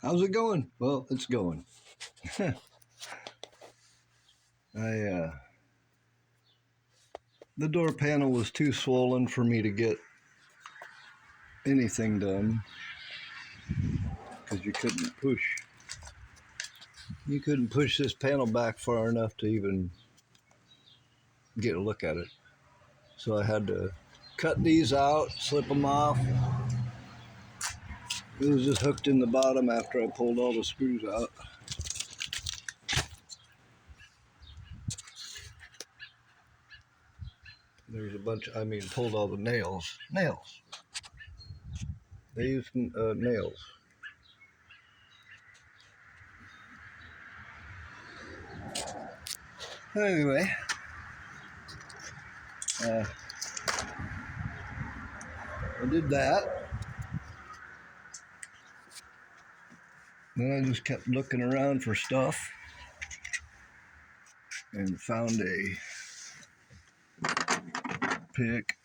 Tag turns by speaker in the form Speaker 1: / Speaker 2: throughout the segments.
Speaker 1: How's it going? Well, it's going. I The door panel was too swollen for me to get anything done because you couldn't push this panel back far enough to even get a look at it. So I had to cut these out, slip them off. It was just hooked in the bottom after I pulled all the screws out. There's a bunch. Pulled all the nails. Nails. They used nails. Anyway, I did that. Then I just kept looking around for stuff and found a pick.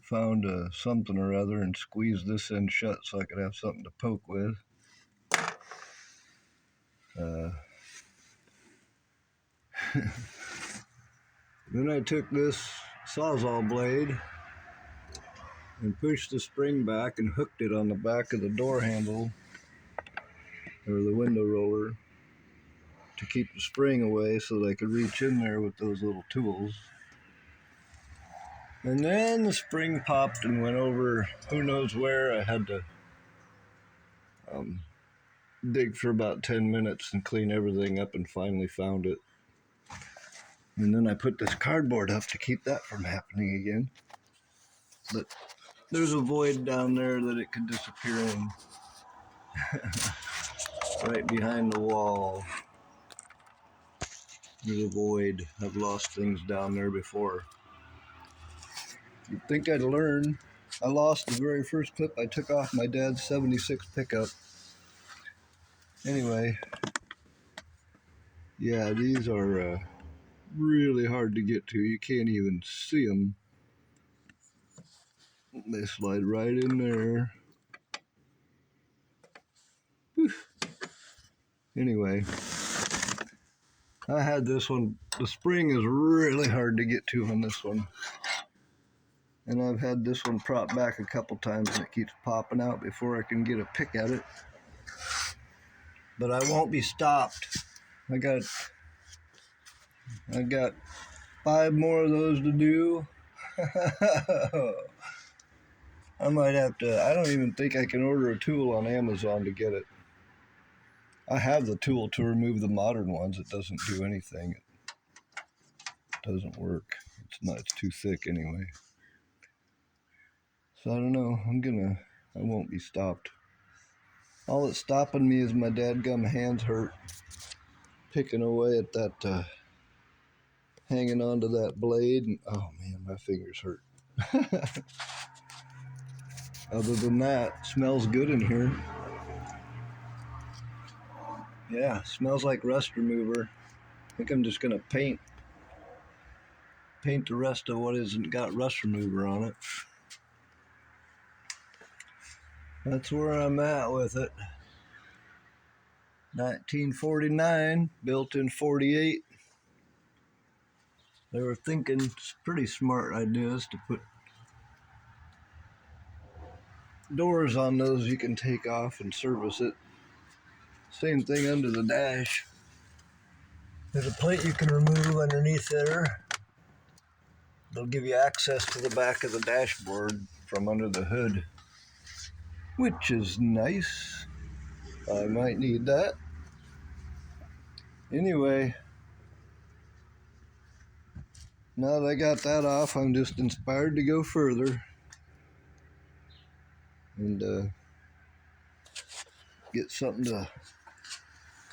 Speaker 1: Found something or other and squeezed this end shut so I could have something to poke with. Then I took this Sawzall blade and pushed the spring back and hooked it on the back of the door handle or the window roller to keep the spring away so that I could reach in there with those little tools. And then the spring popped and went over who knows where. I had to dig for about 10 minutes and clean everything up and finally found it. And then I put this cardboard up to keep that from happening again. But there's a void down there that it could disappear in. Right behind the wall. There's a void. I've lost things down there before. You'd think I'd learn. I lost the very first clip I took off my dad's 76 pickup. Anyway, yeah, these are really hard to get to. You can't even see them. They slide right in there. Whew. Anyway, I had this one. The spring is really hard to get to on this one. And I've had this one propped back a couple times and it keeps popping out before I can get a pick at it. But I won't be stopped. I got 5 more of those to do. I might have to, I don't even think I can order a tool on Amazon to get it. I have the tool to remove the modern ones. It doesn't do anything. It doesn't work. It's too thick anyway. So I don't know. I won't be stopped. All that's stopping me is my dadgum hands hurt. Picking away at that, hanging onto that blade. And, oh man, my fingers hurt. Other than that, smells good in here. Yeah, smells like rust remover. I think I'm just gonna paint the rest of what isn't got rust remover on it. That's where I'm at with it. 1949, built in 48. They were thinking pretty smart ideas to put doors on those you can take off and service it. Same thing under the dash. There's a plate you can remove underneath there. They'll give you access to the back of the dashboard from under the hood, which is nice. I might need that. Anyway, now that I got that off, I'm just inspired to go further and get something to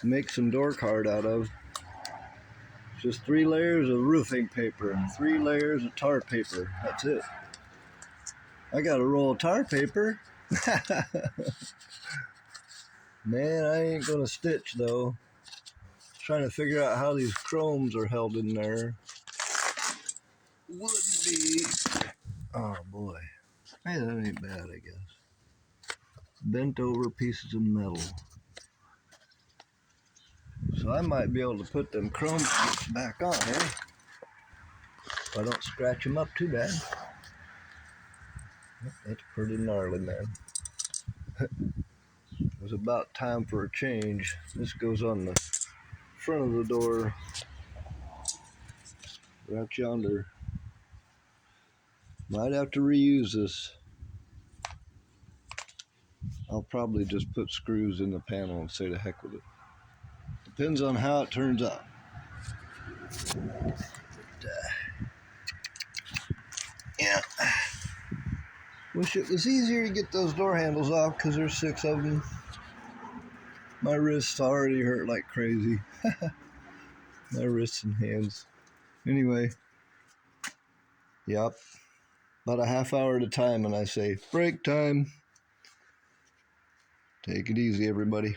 Speaker 1: make some door card out of. Just 3 layers of roofing paper and 3 layers of tar paper. That's it. I got a roll of tar paper. Man, I ain't gonna stitch though. Trying to figure out how these chromes are held in there. Would be, oh boy. Hey, that ain't bad, I guess. bent over pieces of metal. So I might be able to put them chrome strips back on here if I don't scratch them up too bad. That's pretty gnarly, man. It was about time for a change. This goes on the front of the door, right yonder. Might have to reuse this. I'll probably just put screws in the panel and say to heck with it. Depends on how it turns out. Yeah. Wish it was easier to get those door handles off because there's 6 of them. My wrists already hurt like crazy. My wrists and hands. Anyway, yep. About a half hour at a time, and I say, break time. Take it easy, everybody.